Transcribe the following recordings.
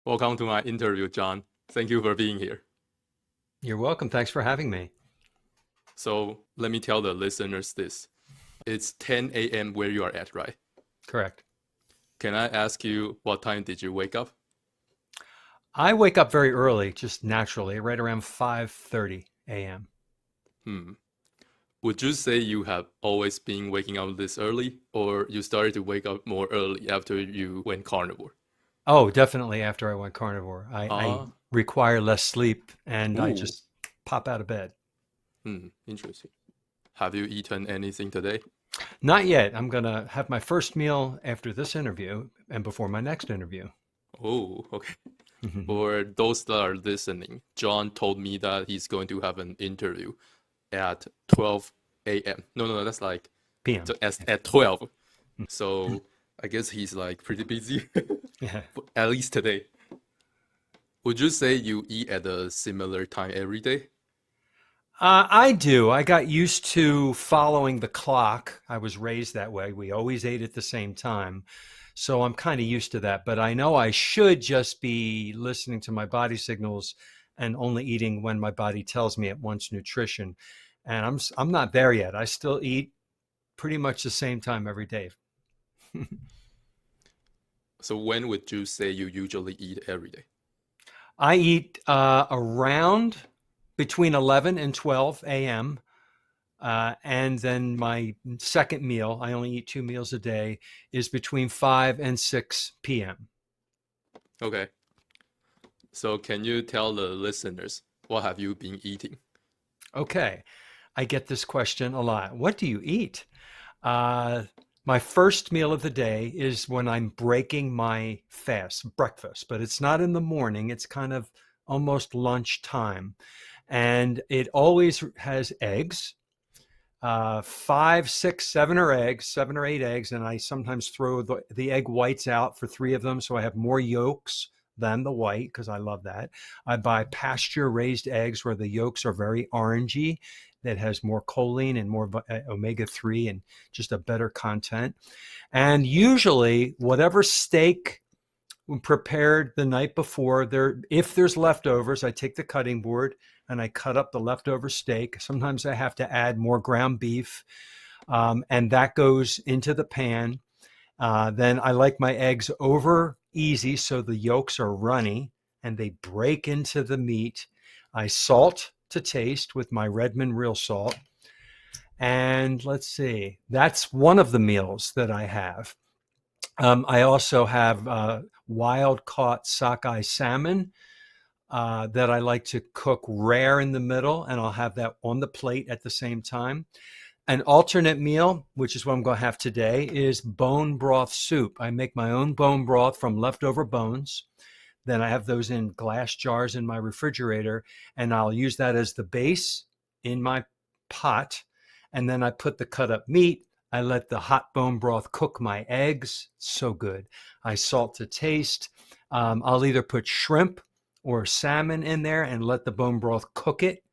Welcome to my interview, John. Thank you for being here. You're welcome. Thanks for having me. So, let me tell the listeners this. It's 10 a.m. where you are at, right? Correct. Can I ask you what time did you wake up? I wake up very early, just naturally, right around 5:30 a.m. Hmm. Would you say you have always been waking up this early, or you started to wake up more early after you went carnivore? Oh, definitely after I went carnivore. I Ah, require less sleep and I ooh, just pop out of bed. interesting. Have you eaten anything today? Not yet. I'm going to have my first meal after this interview and before my next interview. Oh, okay. For those that are listening, John told me that he's going to have an interview at 12 a.m. No, that's like PM. at 12. So I guess he's like pretty busy, Yeah. at least today. Would you say you eat at a similar time every day? I do. I got used to following the clock. I was raised that way. We always ate at the same time. So I'm kind of used to that. But I know I should just be listening to my body signals and only eating when my body tells me it wants nutrition. And I'm not there yet. I still eat pretty much the same time every day. So when would you say you usually eat every day? I eat around between 11 and 12 a.m. And then my second meal, I only eat two meals a day, is between 5 and 6 p.m. Okay. So can you tell the listeners what have you been eating? Okay, I get this question a lot. What do you eat? Uh, my first meal of the day is when I'm breaking my fast, breakfast, but it's not in the morning. It's kind of almost lunchtime. And it always has eggs, five, six, seven or eight eggs, and I sometimes throw the egg whites out for three of them, so I have more yolks than the white because I love that. I buy pasture raised eggs where the yolks are very orangey, that has more choline and more omega 3 and just a better content. And usually, whatever steak prepared the night before. There, if there's leftovers, I take the cutting board and I cut up the leftover steak. Sometimes I have to add more ground beef, and that goes into the pan. Then I like my eggs over easy so the yolks are runny and they break into the meat. I salt to taste with my Redmond real salt. And let's see, that's one of the meals that I have. I also have wild caught sockeye salmon that I like to cook rare in the middle, and I'll have that on the plate at the same time. An alternate meal, which is what I'm going to have today, is bone broth soup. I make my own bone broth from leftover bones. Then I have those in glass jars in my refrigerator, and I'll use that as the base in my pot. And then I put the cut up meat. I let the hot bone broth cook my eggs. So good. I salt to taste. I'll either put shrimp or salmon in there and let the bone broth cook it.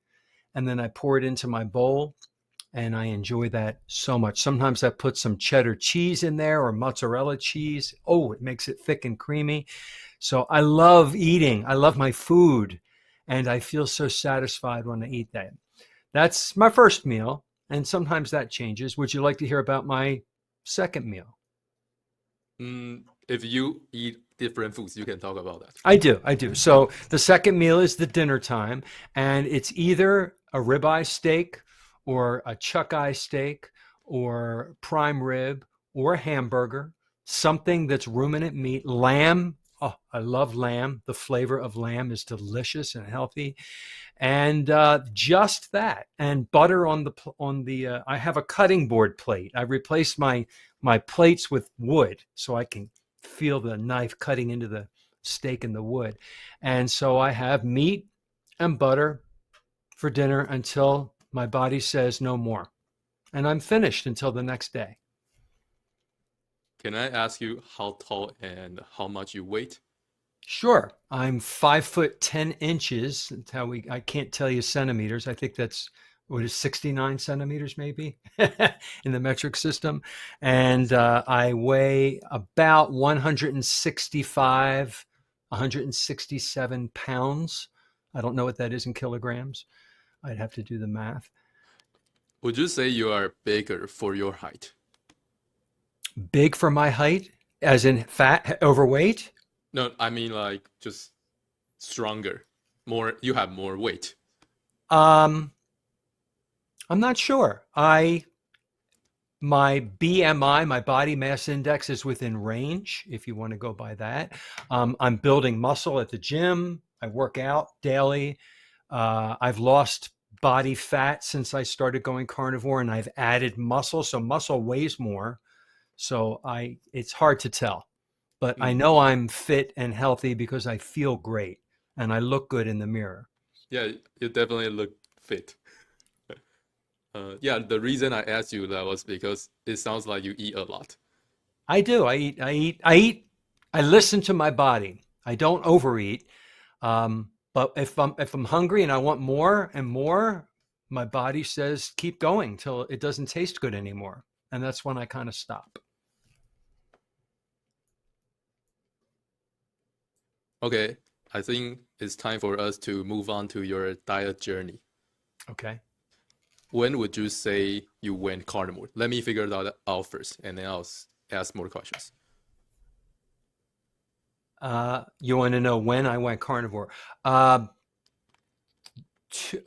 And then I pour it into my bowl and I enjoy that so much. Sometimes I put some cheddar cheese in there or mozzarella cheese. Oh, it makes it thick and creamy. So I love eating. I love my food, and I feel so satisfied when I eat that. That's my first meal, and sometimes that changes. Would you like to hear about my second meal? If you eat different foods, you can talk about that. I do. I do. So the second meal is the dinner time, and it's either a ribeye steak or a chuck eye steak or prime rib or a hamburger, something that's ruminant meat, lamb. Oh, I love lamb. The flavor of lamb is delicious and healthy, and just that. And butter on the. I have a cutting board plate. I replaced my plates with wood so I can feel the knife cutting into the steak in the wood. And so I have meat and butter for dinner until my body says no more. And I'm finished until the next day. Can I ask you how tall and how much you weight? Sure, I'm 5 foot 10 inches. That's how I can't tell you centimeters. I think that's what is 69 centimeters maybe in the metric system. And I weigh about 165 167 pounds. I don't know what that is in kilograms. I'd have to do the math. Would you say you are bigger for your height? Big for my height, as in fat, overweight. No, I mean like just stronger. More, you have more weight. Um, I'm not sure. My BMI, my body mass index, is within range, if you want to go by that. I'm building muscle at the gym. I work out daily. I've lost body fat since I started going carnivore, and I've added muscle. So muscle weighs more. So it's hard to tell, but I Mm. know I'm fit and healthy because I feel great and I look good in the mirror. Yeah, you definitely look fit. Yeah, the reason I asked you that was because it sounds like you eat a lot. I do. I listen to my body. I don't overeat. But if I'm hungry and I want more and more, my body says keep going till it doesn't taste good anymore, and that's when I kind of stop. Okay, I think it's time for us to move on to your diet journey. Okay. When would you say you went carnivore? Let me figure that out first, and then I'll ask more questions. You want to know when I went carnivore? Uh,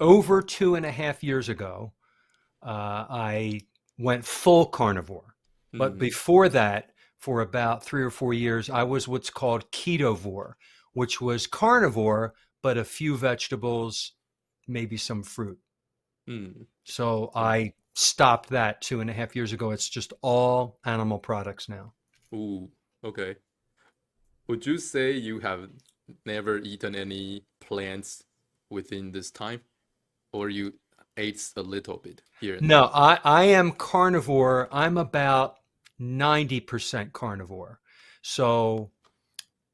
Over 2.5 years ago, I went full carnivore. But Hmm. before that, for about 3 or 4 years, I was what's called ketovore, which was carnivore, but a few vegetables, maybe some fruit. Hmm. So So, I stopped that 2.5 years ago. It's just all animal products now. ooh, okay. Would you say you have never eaten any plants within this time, or you ate a little bit here and No, there? I am carnivore. I'm about 90% carnivore. So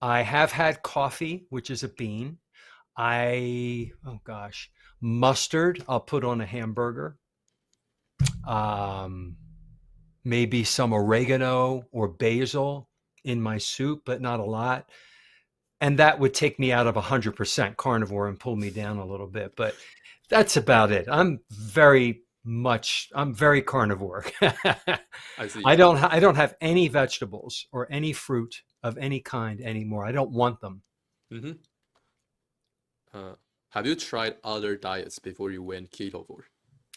I have had coffee, which is a bean. Oh gosh, mustard, I'll put on a hamburger. Um, Maybe some oregano or basil in my soup, but not a lot. And that would take me out of 100% carnivore and pull me down a little bit. But that's about it. I'm very carnivore. I see. I don't have any vegetables or any fruit of any kind anymore. I don't want them. Mm-hmm. Uh, have you tried other diets before you went ketovore?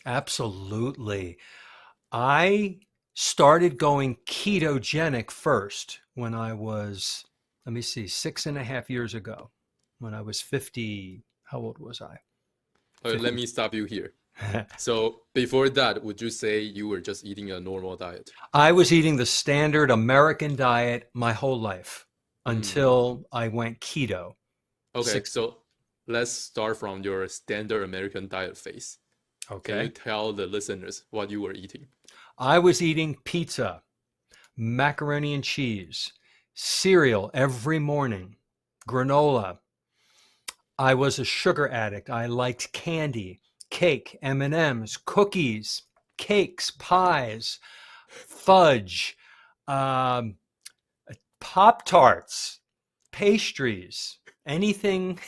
Absolutely. I started going ketogenic first when I was, let me see, 6.5 years ago, when I was 50. How old was I? Let 50. me stop you here. So before that, would you say you were just eating a normal diet? I was eating the standard American diet my whole life Hmm. until I went keto. Okay, Six. so let's start from your standard American diet phase. Can you Okay. tell the listeners what you were eating? I was eating pizza, macaroni and cheese, cereal every morning, granola. I was a sugar addict. I liked candy, cake, M&Ms, cookies, cakes, pies, fudge, um, Pop Tarts, pastries, anything,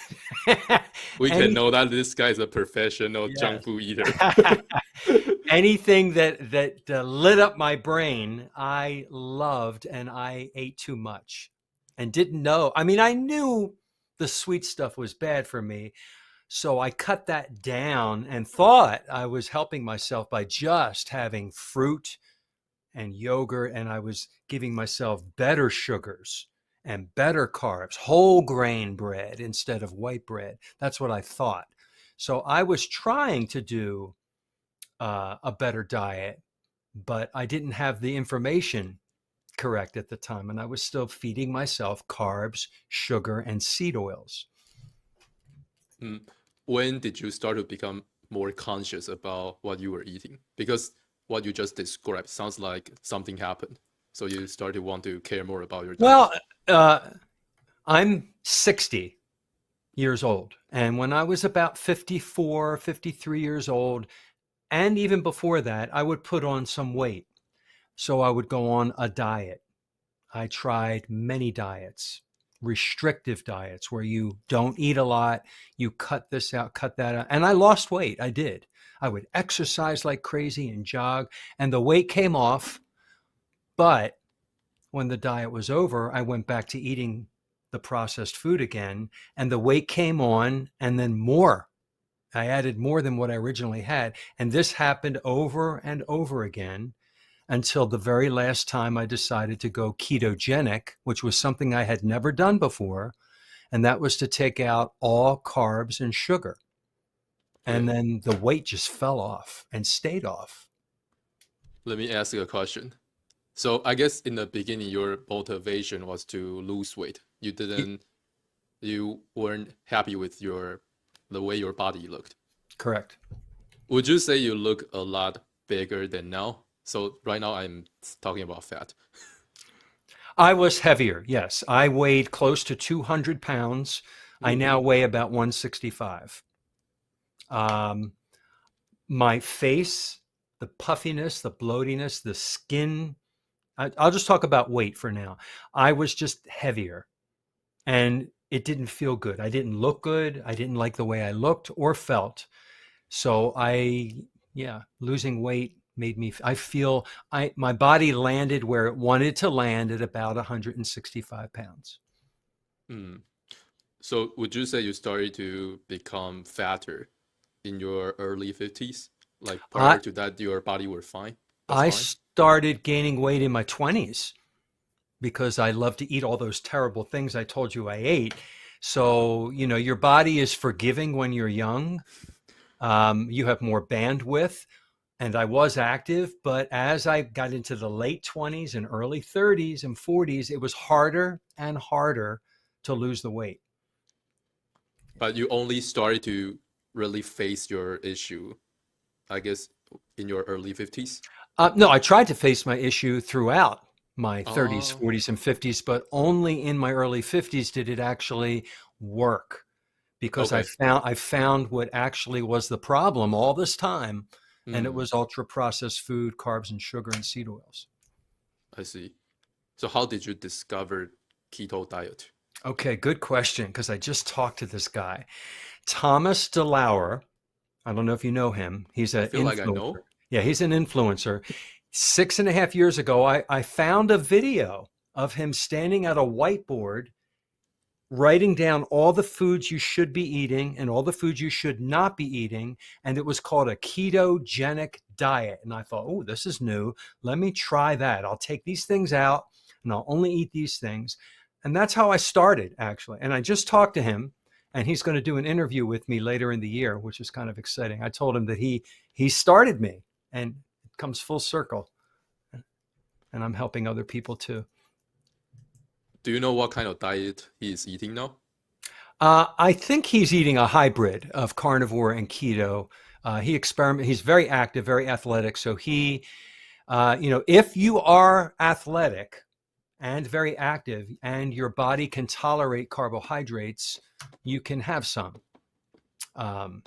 We can any know that this guy is a professional junk yes, food eater. anything that lit up my brain, I loved, and I ate too much, and didn't know. I mean, I knew the sweet stuff was bad for me, so I cut that down and thought I was helping myself by just having fruit and yogurt, and I was giving myself better sugars and better carbs, whole grain bread instead of white bread. That's what I thought. So I was trying to do a better diet, but I didn't have the information correct at the time, and I was still feeding myself carbs, sugar, and seed oils. Hmm. When did you start to become more conscious about what you were eating? Because what you just described sounds like something happened. So you started to want to care more about your diet. Well, uh, I'm 60 years old. And when I was about 54, 53 years old, and even before that, I would put on some weight. So I would go on a diet. I tried many diets, restrictive diets where you don't eat a lot, you cut this out, cut that out. And I lost weight. I did. I would exercise like crazy and jog, and the weight came off. But when the diet was over, I went back to eating the processed food again, and the weight came on, and then more. I added more than what I originally had. And this happened over and over again until the very last time I decided to go ketogenic, which was something I had never done before. And that was to take out all carbs and sugar. And Okay, then the weight just fell off and stayed off. let me ask you a question. So I guess in the beginning, your motivation was to lose weight. You weren't happy with the way your body looked. Correct. Would you say you look a lot bigger than now? So right now I'm talking about fat. I was heavier. Yes. I weighed close to 200 pounds. I Ooh, now weigh about 165. Um, my face, the puffiness, the bloatiness, the skin. I'll just talk about weight for now. I was just heavier and it didn't feel good. I didn't look good. I didn't like the way I looked or felt. So yeah, losing weight made me, I feel my body landed where it wanted to land at about 165 pounds. mm. So would you say you started to become fatter in your early 50s? Like I, prior to that, your body was I fine? started gaining weight in my 20s because I love to eat all those terrible things I told you I ate. So, your body is forgiving when you're young. You have more bandwidth. And I was active, but as I got into the late 20s and early 30s and 40s, it was harder and harder to lose the weight. But you only started to really face your issue, I guess, in your early 50s? No, I tried to face my issue throughout my 30s, Oh, 40s, and 50s, but only in my early 50s did it actually work because okay. I found what actually was the problem all this time, and it Mm, was ultra processed food, carbs, and sugar and seed oils. I see. So how did you discover keto diet? Okay, good question because I just talked to this guy, Thomas DeLauer. I don't know if you know him. He's I an feel like I influencer. know. Yeah, he's an influencer. 6.5 years ago, I found a video of him standing at a whiteboard writing down all the foods you should be eating and all the foods you should not be eating. And it was called a ketogenic diet. And I thought, oh, this is new. Let me try that. I'll take these things out and I'll only eat these things. And that's how I started, actually. And I just talked to him, and he's going to do an interview with me later in the year, which is kind of exciting. I told him that he started me, and it comes full circle. And I'm helping other people too. Do you know what kind of diet he is eating now? I think he's eating a hybrid of carnivore and keto. He's very active, very athletic. So if you are athletic and very active and your body can tolerate carbohydrates, you can have some. Um,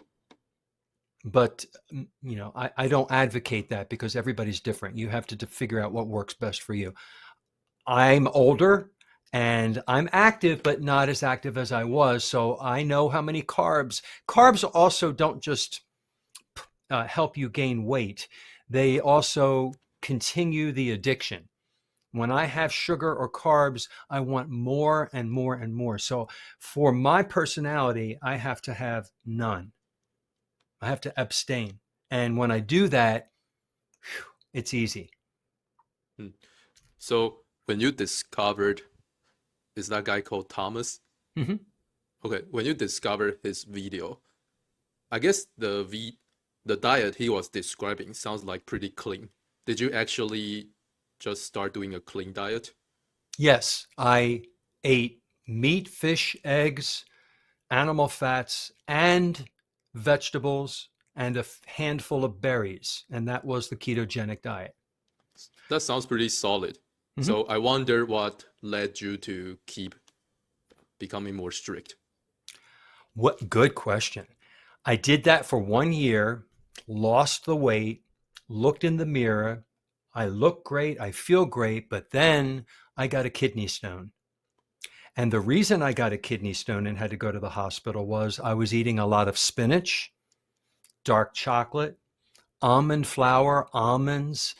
but I don't advocate that because everybody's different. You have to figure out what works best for you. I'm older and I'm active, but not as active as I was. So I know how many carbs. Carbs also don't just help you gain weight, they also continue the addiction. When I have sugar or carbs, I want more and more and more. So for my personality, I have to have none. I have to abstain. And when I do that, it's easy. Hmm. So when you discovered, is that guy called Thomas? Mhm. Okay, when you discovered his video, I guess the diet he was describing sounds like pretty clean. Did you actually just start doing a clean diet? Yes, I ate meat, fish, eggs, animal fats, and vegetables, and a handful of berries. And that was the ketogenic diet. That sounds pretty solid. Mhm. So I wonder what led you to keep becoming more strict. What good question. I did that for 1 year, lost the weight, looked in the mirror. I look great, I feel great, but then I got a kidney stone. And the reason I got a kidney stone and had to go to the hospital was I was eating a lot of spinach, dark chocolate, almond flour, almonds,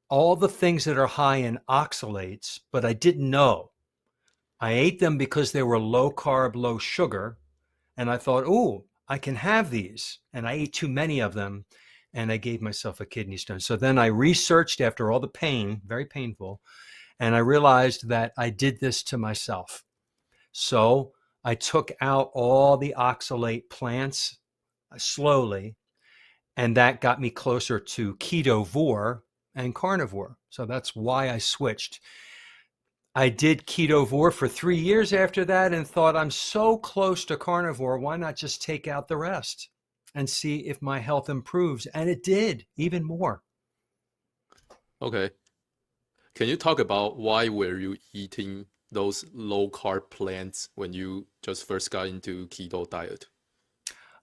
all the things that are high in oxalates, but I didn't know. I ate them because they were low carb, low sugar. And I thought, oh, I can have these. And I ate too many of them. And I gave myself a kidney stone. So then I researched after all the pain, very painful, and I realized that I did this to myself. So I took out all the oxalate plants slowly, and that got me closer to ketovore and carnivore. So that's why I switched. I did ketovore for 3 years after that and thought, I'm so close to carnivore, why not just take out the rest and see if my health improves? And it did, even more. Okay. Can you talk about why were you eating those low carb plants when you just first got into keto diet?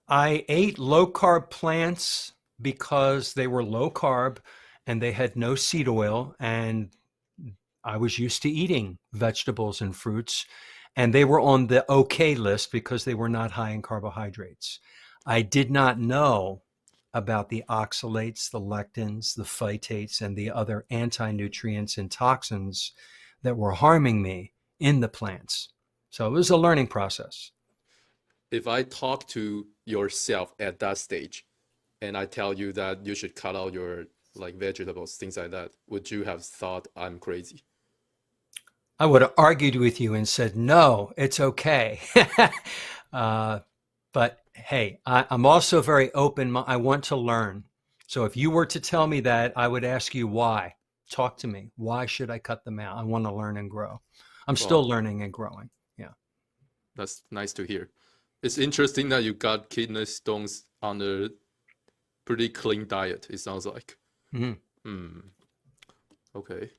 I ate low carb plants because they were low carb and they had no seed oil. And I was used to eating vegetables and fruits, and they were on the okay list because they were not high in carbohydrates. I did not know about the oxalates, the lectins, the phytates, and the other anti-nutrients and toxins that were harming me in the plants. So it was a learning process. If I talk to yourself at that stage and I tell you that you should cut out your like vegetables, things like that, would you have thought I'm crazy? I would have argued with you and said, no, it's okay. uh, but hey, I'm also very open. I want to learn. So if you were to tell me that, I would ask you why. Talk to me. Why should I cut them out? I want to learn and grow. I'm still Wow, learning and growing. Yeah. that's nice to hear. It's interesting that you got kidney stones on a pretty clean diet, it sounds like. Mhm. Hmm, okay.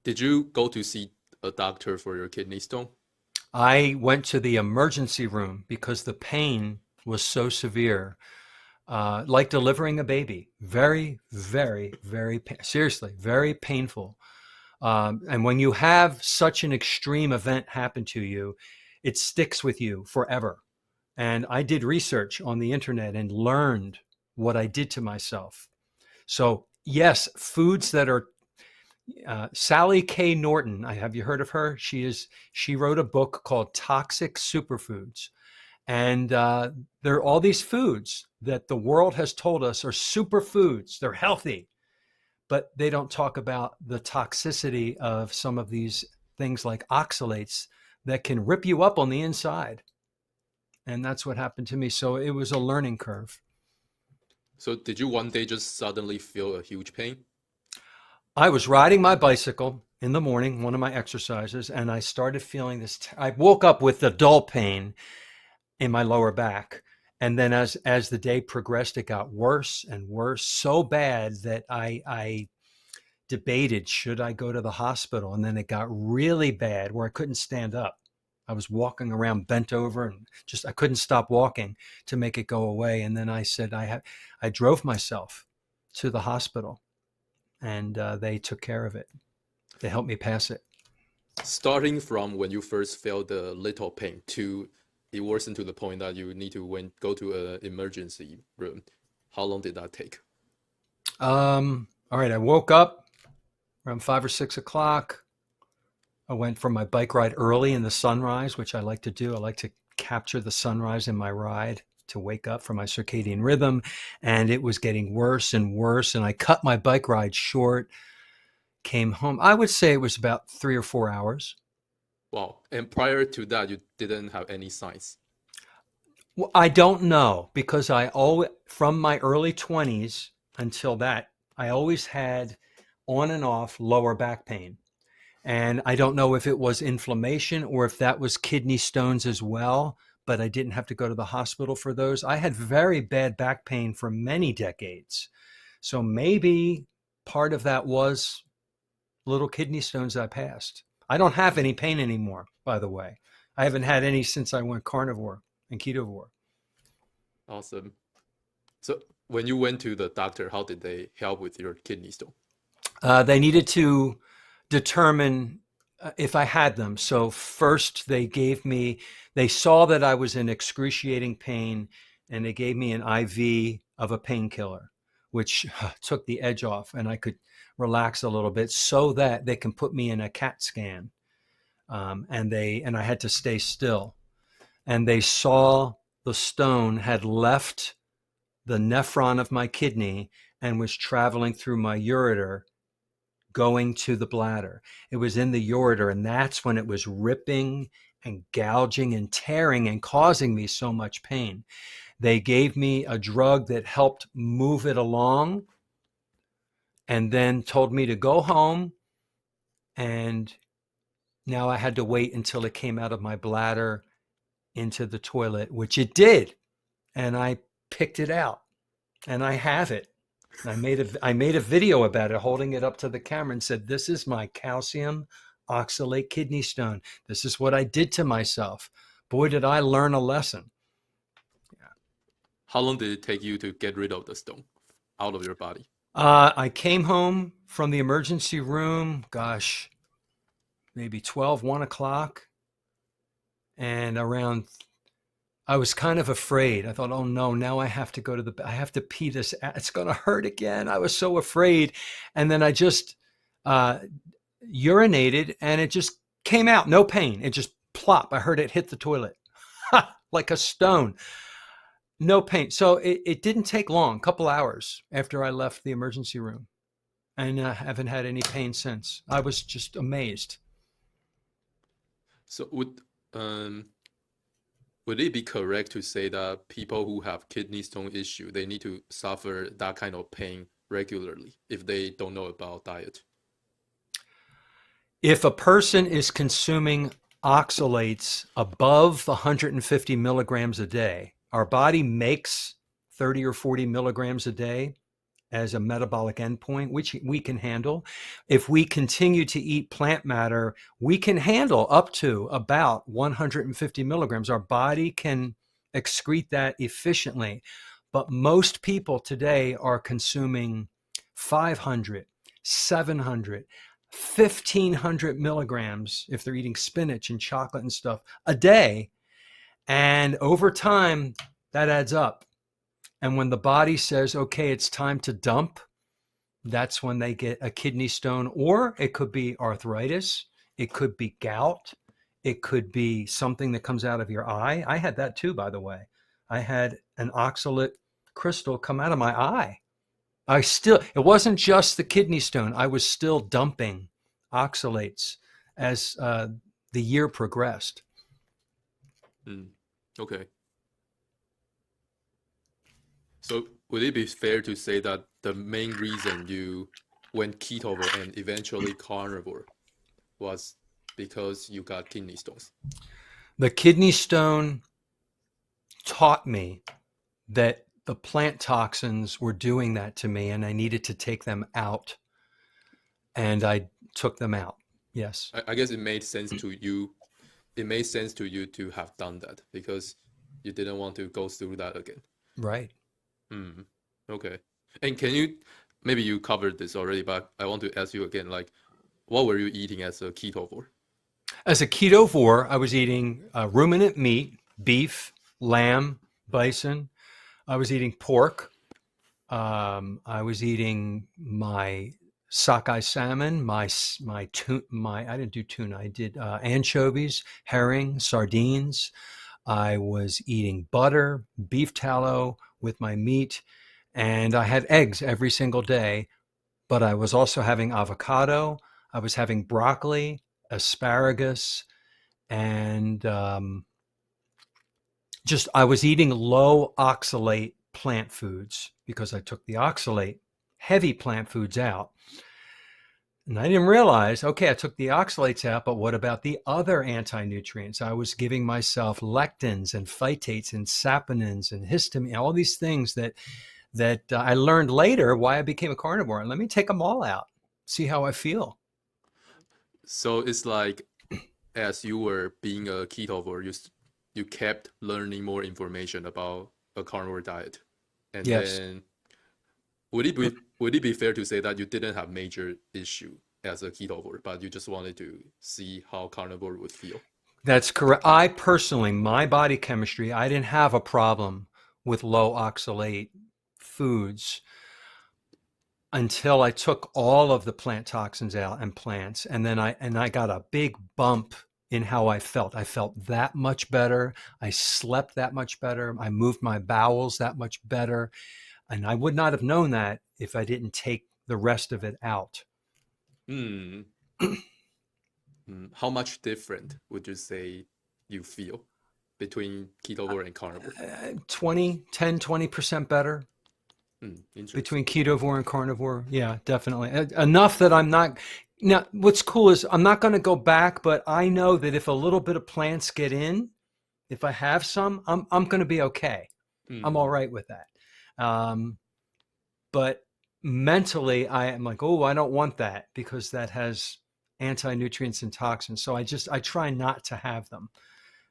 Did you go to see a doctor for your kidney stone? I went to the emergency room because the pain was so severe, like delivering a baby. Very, very, very, seriously, very painful. And when you have such an extreme event happen to you, it sticks with you forever. And I did research on the internet and learned what I did to myself. So, yes, foods that are Sally K. Norton. Have you heard of her? She wrote a book called Toxic Superfoods, and there are all these foods that the world has told us are superfoods. They're healthy, but they don't talk about the toxicity of some of these things like oxalates that can rip you up on the inside. And that's what happened to me. So it was a learning curve. So did you one day just suddenly feel a huge pain? I was riding my bicycle in the morning, one of my exercises, and I started feeling this. I woke up with a dull pain in my lower back. And then as the day progressed, it got worse and worse, so bad that I debated, should I go to the hospital? And then it got really bad where I couldn't stand up. I was walking around bent over and just I couldn't stop walking to make it go away. And then I said I drove myself to the hospital, and they took care of it. They helped me pass it. Starting from when you first felt the little pain to it worsened to the point that you need to go to an emergency room. How long did that take? All right, I woke up around 5 or 6 o'clock. I went for my bike ride early in the sunrise, which I like to do. I like to capture the sunrise in my ride to wake up for my circadian rhythm. And it was getting worse and worse. And I cut my bike ride short, came home. I would say it was about 3 or 4 hours. Wow. And prior to that, you didn't have any signs. Well, I don't know because I always, from my early 20s until that, I always had on and off lower back pain. And I don't know if it was inflammation or if that was kidney stones as well, but I didn't have to go to the hospital for those. I had very bad back pain for many decades. So maybe part of that was little kidney stones I passed. I don't have any pain anymore, by the way. I haven't had any since I went carnivore and ketovore. Awesome. So when you went to the doctor, how did they help with your kidney stone? They needed to determine if I had them. So first they saw that I was in excruciating pain, and they gave me an IV of a painkiller, which took the edge off, and I could relax a little bit so that they can put me in a CAT scan. And I had to stay still. And they saw the stone had left the nephron of my kidney and was traveling through my ureter, going to the bladder. It was in the ureter, and that's when it was ripping and gouging and tearing and causing me so much pain. They gave me a drug that helped move it along and then told me to go home. And now I had to wait until it came out of my bladder into the toilet, which it did. And I picked it out, and I have it. I made a video about it, holding it up to the camera and said, "This is my calcium oxalate kidney stone. This is what I did to myself." Boy, did I learn a lesson. How long did it take you to get rid of the stone out of your body? I came home from the emergency room, gosh, maybe 12, 1 o'clock. And I was kind of afraid. I thought, oh no, now I have to I have to pee this out. It's going to hurt again. I was so afraid. And then I just uh, urinated, and it just came out. No pain. It just plop. I heard it hit the toilet like a stone. No pain. So it didn't take long, a couple hours after I left the emergency room. And I haven't had any pain since. I was just amazed. So um would it be correct to say that people who have kidney stone issue, they need to suffer that kind of pain regularly if they don't know about diet? If a person is consuming oxalates above 150 milligrams a day, our body makes 30 or 40 milligrams a day as a metabolic endpoint, which we can handle. If we continue to eat plant matter, we can handle up to about 150 milligrams. Our body can excrete that efficiently. But most people today are consuming 500, 700, 1,500 milligrams if they're eating spinach and chocolate and stuff a day. And over time, that adds up. And when the body says, okay, it's time to dump, that's when they get a kidney stone, or it could be arthritis. It could be gout. It could be something that comes out of your eye. I had that too, by the way. I had an oxalate crystal come out of my eye. It wasn't just the kidney stone. I was still dumping oxalates as the year progressed. Mm. Okay. So would it be fair to say that the main reason you went ketovore and eventually carnivore was because you got kidney stones? The kidney stone taught me that the plant toxins were doing that to me, and I needed to take them out. And I took them out. Yes. I guess it made sense to you. It made sense to you to have done that because you didn't want to go through that again. Right. Mm. Okay. And can you, maybe you covered this already, but I want to ask you again, like, what were you eating as a ketovore? As a ketovore, I was eating ruminant meat, beef, lamb, bison. I was eating pork. I was eating my sockeye salmon, I didn't do tuna. I did anchovies, herring, sardines. I was eating butter, beef tallow with my meat, and I had eggs every single day. But I was also having avocado. I was having broccoli, asparagus, and I was eating low oxalate plant foods because I took the oxalate heavy plant foods out. And I didn't realize, okay, I took the oxalates out, but what about the other anti-nutrients? I was giving myself lectins and phytates and saponins and histamine, all these things that I learned later why I became a carnivore. And let me take them all out, see how I feel. So it's like as you were being a ketovore, you kept learning more information about a carnivore diet, and Yes. then would it be fair to say that you didn't have major issue as a ketovore, but you just wanted to see how carnivore would feel. That's correct. I personally, my body chemistry, I didn't have a problem with low oxalate foods until I took all of the plant toxins out and plants, and then I got a big bump in how I felt. I felt that much better. I slept that much better. I moved my bowels that much better, and I would not have known that if I didn't take the rest of it out. Hmm. How much different would you say you feel between ketovore and carnivore? 20% better between Interesting. ketovore and carnivore. Yeah, definitely. Enough that I'm not. Now, what's cool is I'm not going to go back, but I know that if a little bit of plants get in, if I have some, I'm going to be okay. I'm all Mm, right with that. But mentally, I am like, oh, I don't want that because that has anti-nutrients and toxins. So I try not to have them,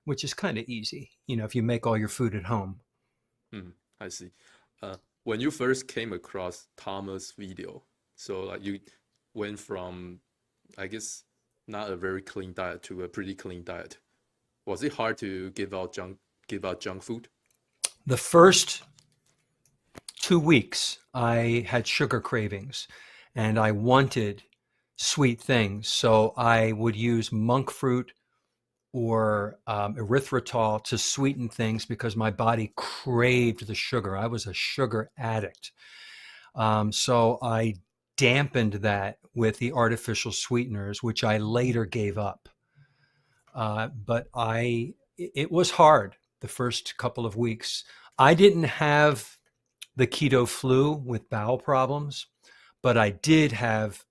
which is kind of easy, if you make all your food at home. I see. Uh, when you first came across Thomas' video, so like you went from, I guess, not a very clean diet to a pretty clean diet. Was it hard to give out junk food? The first 2 weeks, I had sugar cravings and I wanted sweet things. So I would use monk fruit or erythritol to sweeten things because my body craved the sugar. I was a sugar addict. So I dampened that with the artificial sweeteners, which I later gave up. But it was hard the first couple of weeks. I didn't have the keto flu with bowel problems, but I did have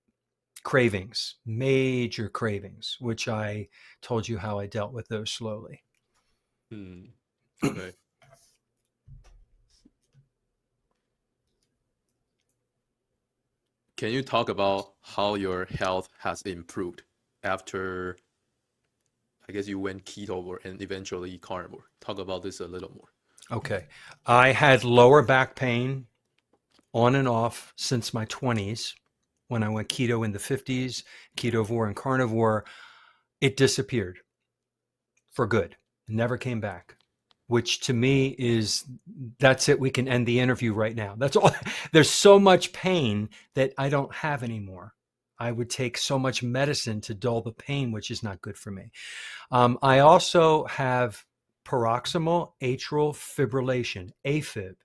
cravings, major cravings, which I told you how I dealt with those slowly. Hmm. Okay. Can you talk about how your health has improved after, I guess you went keto and eventually carnivore? Talk about this a little more. Okay. I had lower back pain on and off since my 20s. When I went keto in the 50s, ketovore and carnivore, it disappeared for good. It never came back, which to me is that's it. We can end the interview right now. That's all. There's so much pain that I don't have anymore. I would take so much medicine to dull the pain, which is not good for me. I also have paroxysmal atrial fibrillation, AFib.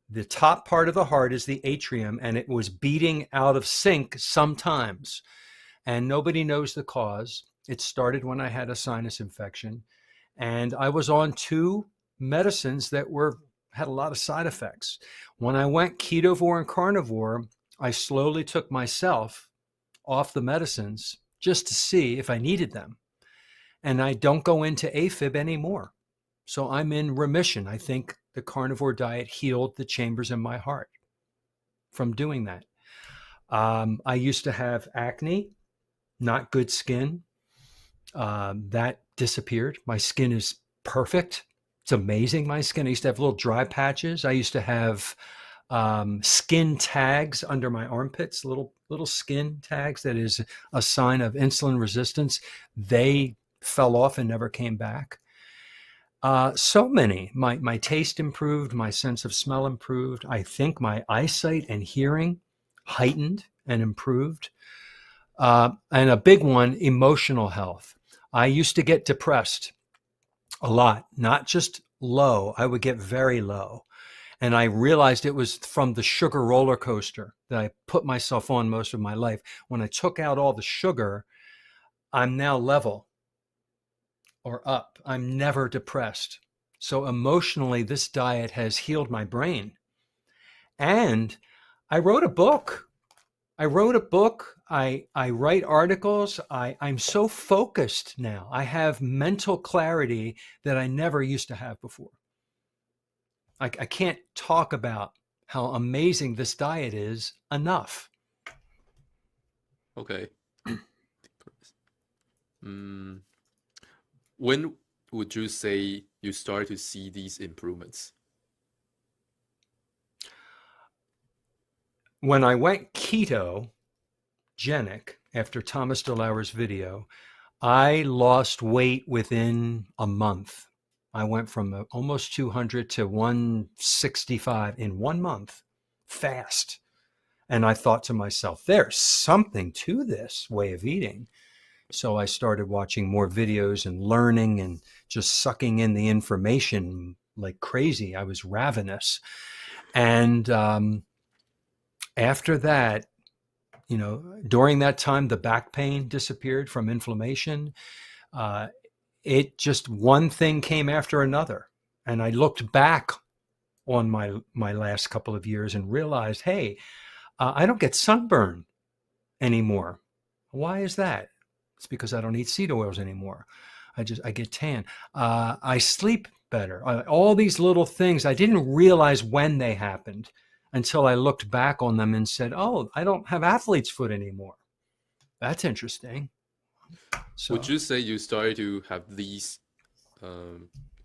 The top part of the heart is the atrium, and it was beating out of sync sometimes, and nobody knows the cause. It started when I had a sinus infection, and I was on two medicines that had a lot of side effects. When I went ketovore and carnivore, I slowly took myself off the medicines just to see if I needed them. And I don't go into AFib anymore. So I'm in remission. I think the carnivore diet healed the chambers in my heart from doing that. I used to have acne, not good skin. That disappeared. My skin is perfect. It's amazing, my skin. I used to have little dry patches. I used to have skin tags under my armpits, little skin tags that is a sign of insulin resistance. They fell off and never came back. So many. My taste improved, my sense of smell improved. I think my eyesight and hearing heightened and improved. And a big one, emotional health. I used to get depressed a lot, not just low. I would get very low. And I realized it was from the sugar roller coaster that I put myself on most of my life. When I took out all the sugar, I'm now level or up. I'm never depressed. So emotionally, this diet has healed my brain. And I wrote a book. I write articles. I'm so focused now. I have mental clarity that I never used to have before. I can't talk about how amazing this diet is enough. Okay. Mm, when would you say you start to see these improvements? When I went ketogenic, after Thomas DeLauer's video, I lost weight within a month. I went from almost 200 to 165 in 1 month, fast. And I thought to myself, there's something to this way of eating. So I started watching more videos and learning and just sucking in the information like crazy. I was ravenous. And after that, during that time, the back pain disappeared from inflammation. Uh, it just one thing came after another. And I looked back on my last couple of years and realized, hey, I don't get sunburn anymore. Why is that? It's because I don't eat seed oils anymore. I get tan. I sleep better. All these little things, I didn't realize when they happened until I looked back on them and said, oh, I don't have athlete's foot anymore. That's interesting. Would So you say you started to have these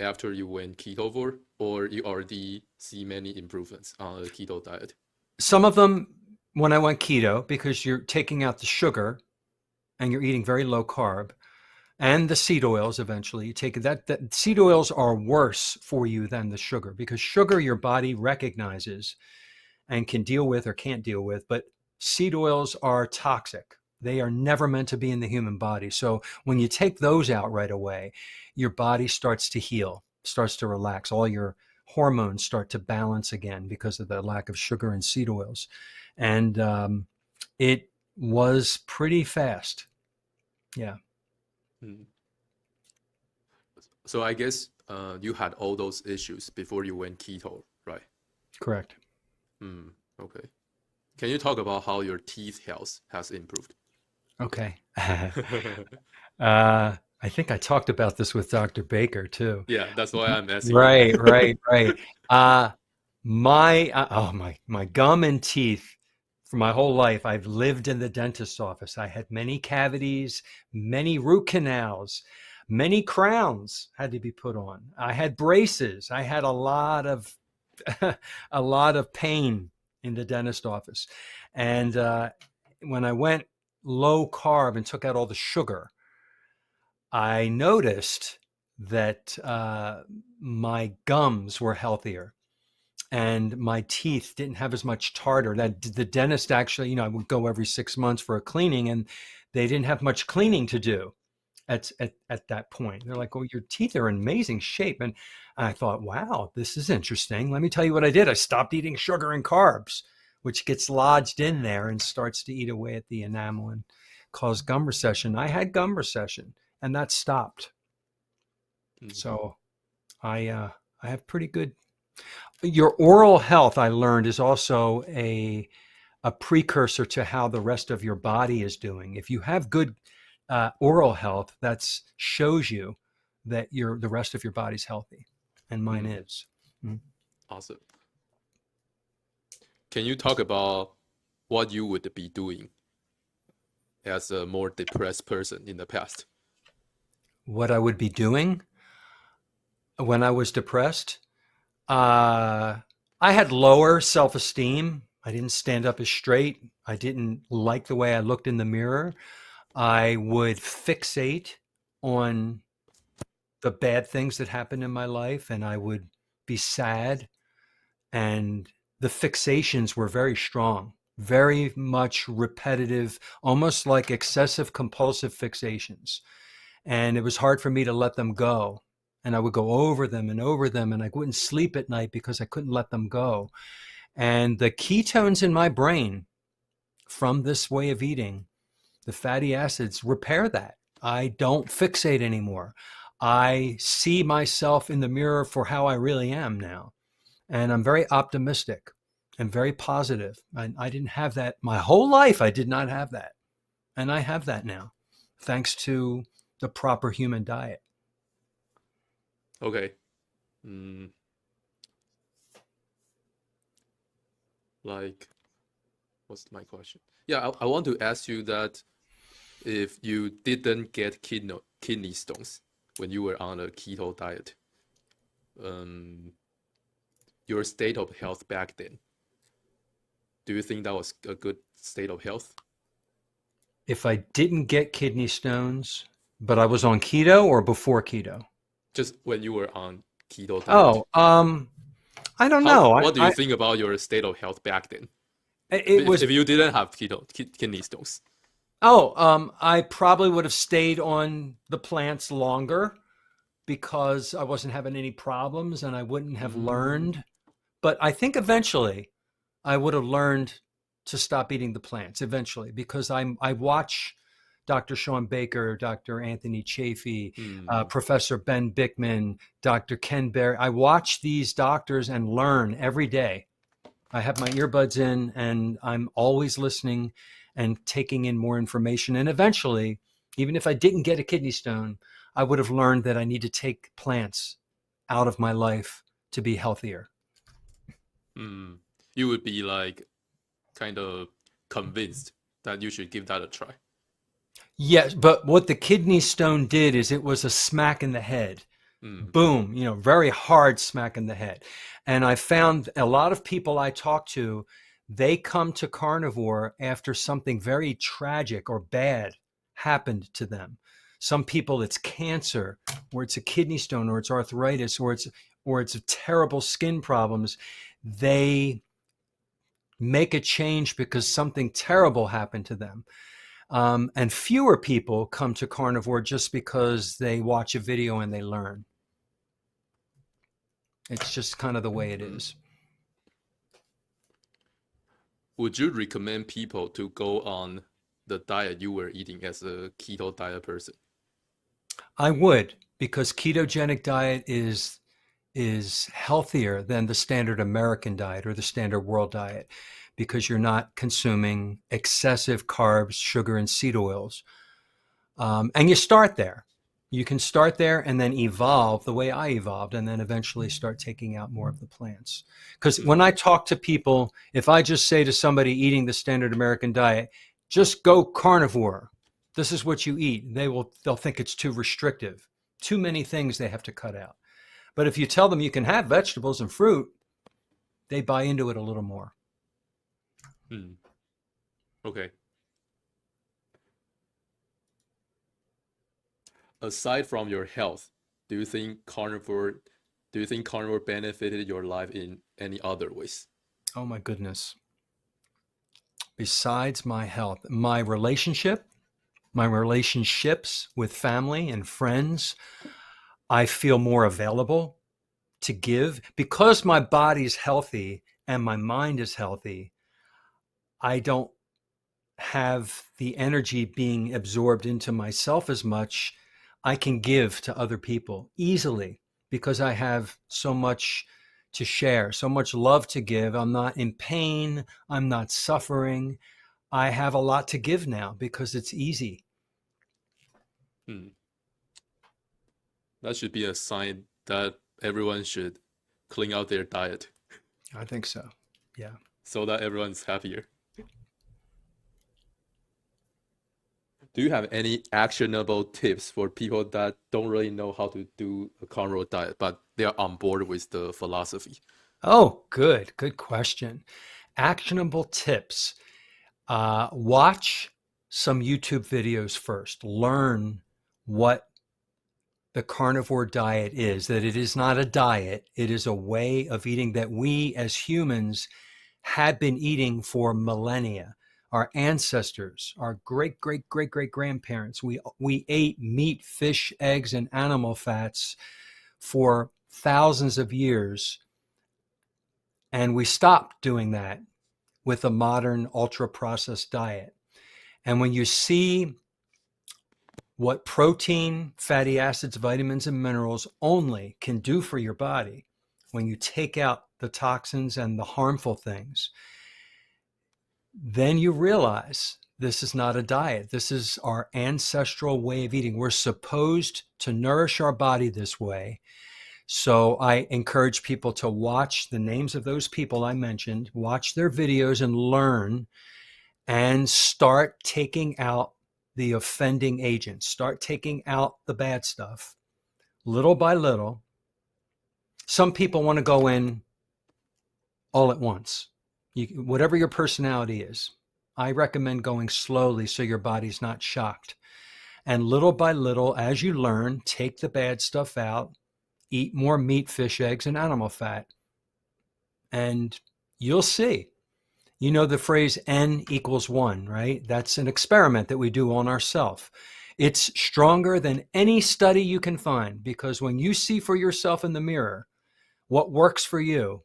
after you went ketovore, or you already see many improvements on a keto diet? some of them when I went keto, because you're taking out the sugar and you're eating very low carb, and the seed oils eventually. You take that seed oils are worse for you than the sugar, because sugar your body recognizes and can deal with or can't deal with, but seed oils are toxic. They are never meant to be in the human body. So when you take those out right away, your body starts to heal, starts to relax. All your hormones start to balance again because of the lack of sugar and seed oils. And it was pretty fast. Yeah, Mm. So I guess you had all those issues before you went keto, right? correct. Mm, okay. Can you talk about how your teeth health has improved? Okay. I think I talked about this with Dr. Baker too. Yeah, that's why I'm asking you. Right, right, right. Uh, my gum and teeth for my whole life. I've lived in the dentist's office. I had many cavities, many root canals, many crowns had to be put on. I had braces. I had a lot of a lot of pain in the dentist office. And when I went low carb and took out all the sugar, I noticed that my gums were healthier and my teeth didn't have as much tartar. That the dentist actually, I would go every 6 months for a cleaning, and they didn't have much cleaning to do at that point. They're like, "Oh, your teeth are in amazing shape," and I thought, "Wow, this is interesting." Let me tell you what I did. I stopped eating sugar and carbs, which gets lodged in there and starts to eat away at the enamel and cause gum recession. I had gum recession, and that stopped. Mm, So I have pretty good. Your oral health, I learned, is also a precursor to how the rest of your body is doing. If you have good oral health, that shows you that the rest of your body's healthy, and mine mm, is. Mm. awesome. Can you talk about what you would be doing as a more depressed person in the past? What I would be doing when I was depressed, uh, I had lower self-esteem. I didn't stand up as straight. I didn't like the way I looked in the mirror. I would fixate on the bad things that happened in my life, and I would be sad. And the fixations were very strong, very much repetitive, almost like excessive compulsive fixations. And it was hard for me to let them go. And I would go over them, and I wouldn't sleep at night because I couldn't let them go. And the ketones in my brain from this way of eating, the fatty acids, repair that. I don't fixate anymore. I see myself in the mirror for how I really am now. And I'm very optimistic and very positive. I didn't have that my whole life. I did not have that. And I have that now, thanks to the proper human diet. Okay. Mm, like, what's my question? Yeah, I want to ask you that if you didn't get kidney stones when you were on a keto diet, um, your state of health back then, do you think that was a good state of health? If I didn't get kidney stones, but I was on keto or before keto? Just when you were on keto diet. Oh, I don't How know. what do you think about your state of health back then? It was If you didn't have kidney stones. I probably would have stayed on the plants longer because I wasn't having any problems and I wouldn't have Mm, learned. But I think eventually I would have learned to stop eating the plants eventually because I watch Dr. Sean Baker, Dr. Anthony Chafee, mm, Professor Ben Bickman, Dr. Ken Berry. I watch these doctors and learn every day. I have my earbuds in and I'm always listening and taking in more information. And eventually, even if I didn't get a kidney stone, I would have learned that I need to take plants out of my life to be healthier. mm. You would be like kind of convinced that you should give that a try. Yes, but what the kidney stone did is it was a smack in the head. Mm, Boom, very hard smack in the head. And I found a lot of people I talk to, they come to carnivore after something very tragic or bad happened to them. Some people it's cancer, or it's a kidney stone, or it's arthritis, or it's terrible skin problems. They make a change because something terrible happened to them. And fewer people come to carnivore just because they watch a video and they learn. It's just kind of the way it mm. is. Would you recommend people to go on the diet you were eating as a keto diet person? I would, because ketogenic diet is healthier than the standard American diet or the standard world diet because you're not consuming excessive carbs, sugar, and seed oils. And you start there. You can start there and then evolve the way I evolved, and then eventually start taking out more of the plants. Because when Mm, I talk to people, if I just say to somebody eating the standard American diet, just go carnivore, this is what you eat, they'll think it's too restrictive. Too many things they have to cut out. But if you tell them you can have vegetables and fruit, they buy into it a little more. mm. Okay. Aside from your health, do you think carnivore benefited your life in any other ways? Oh my goodness. Besides my health, my relationships with family and friends, I feel more available to give because my body's healthy and my mind is healthy. I don't have the energy being absorbed into myself as much. I can give to other people easily because I have so much to share, so much love to give. I'm not in pain. I'm not suffering. I have a lot to give now because it's easy. Hmm. That should be a sign that everyone should clean out their diet I think so. Yeah. so that everyone's happier. Do you have any actionable tips for people that don't really know how to do a carnivore diet, but they are on board with the philosophy? Oh, good. Good question. Actionable tips. Watch some YouTube videos first. Learn what the carnivore diet is, that it is not a diet, it is a way of eating that we as humans had been eating for millennia. Our ancestors, our great, great, great, great grandparents, we ate meat, fish, eggs, and animal fats for thousands of years. And we stopped doing that with a modern ultra processed diet. And when you see what protein, fatty acids, vitamins, and minerals only can do for your body, when you take out the toxins and the harmful things, then you realize this is not a diet. This is our ancestral way of eating. We're supposed to nourish our body this way. So I encourage people to watch the names of those people I mentioned, watch their videos and learn and start taking out the offending agents, start taking out the bad stuff little by little. Some people want to go in all at once. Whatever your personality is, I recommend going slowly so your body's not shocked. And little by little, as you learn, take the bad stuff out, eat more meat, fish, eggs, and animal fat, and you'll see. You know the phrase N equals 1, right? That's an experiment that we do on ourselves. It's stronger than any study you can find because when you see for yourself in the mirror what works for you,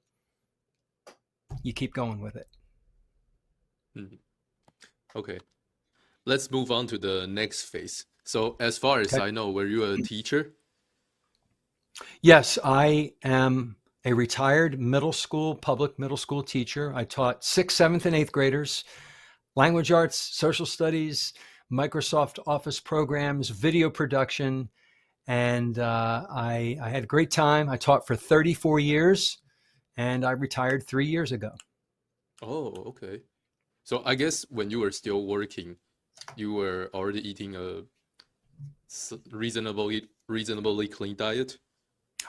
you keep going with it. Mhm. Okay, let's move on to the next phase. So, as far as Okay. I know, were you a teacher? Yes, I am a retired public middle school teacher. I taught sixth, seventh, and eighth graders, language arts, social studies, Microsoft Office programs, video production, and I had a great time. I taught for 34 years, and I retired 3 years ago. Oh, okay. So I guess when you were still working, you were already eating a reasonably clean diet.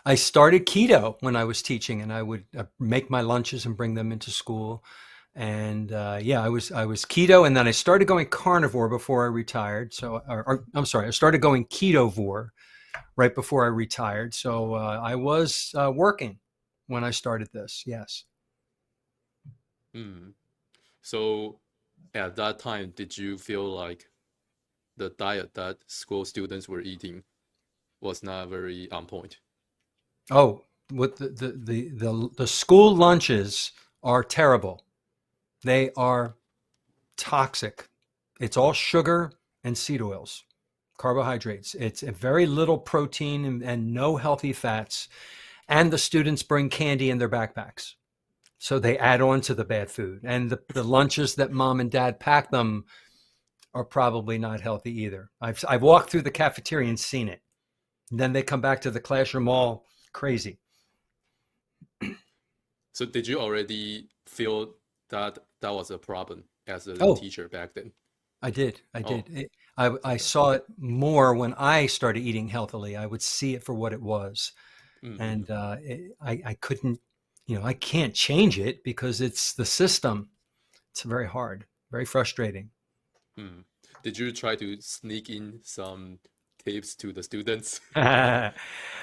I started keto when I was teaching, and I would make my lunches and bring them into school. And yeah, I was keto, and then I started going carnivore before I retired. So, I'm sorry, I started going ketovore right before I retired. So I was working when I started this. Yes. Hmm. So at that time, did you feel like the diet that school students were eating was not very on point? Oh, with the school lunches are terrible. They are toxic. It's all sugar and seed oils, carbohydrates. It's a very little protein and no healthy fats. And the students bring candy in their backpacks. So they add on to the bad food. And the lunches that mom and dad pack them are probably not healthy either. I've walked through the cafeteria and seen it. And then they come back to the classroom all crazy. So did you already feel that that was a problem as a Oh, teacher back then? I did. I Oh, did. I saw it more when I started eating healthily. I would see it for what it was. mm-hmm. And I couldn't, I can't change it because it's the system. It's very hard, very frustrating. Hmm. Did you try to sneak in some tips to the students?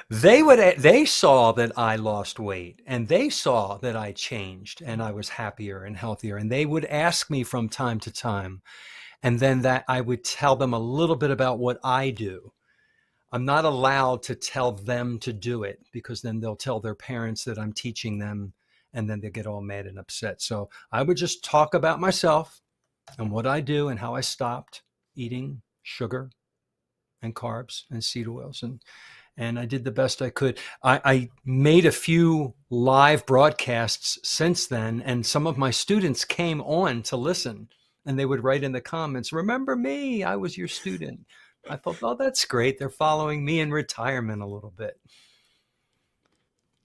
They saw that I lost weight and they saw that I changed and I was happier and healthier. And they would ask me from time to time. And then that I would tell them a little bit about what I do. I'm not allowed to tell them to do it because then they'll tell their parents that I'm teaching them and then they get all mad and upset. So I would just talk about myself and what I do and how I stopped eating sugar and carbs and seed oils and I did the best I could. I made a few live broadcasts since then, and some of my students came on to listen, and they would write in the comments, "Remember me? I was your student." I thought, "Oh, that's great. They're following me in retirement a little bit."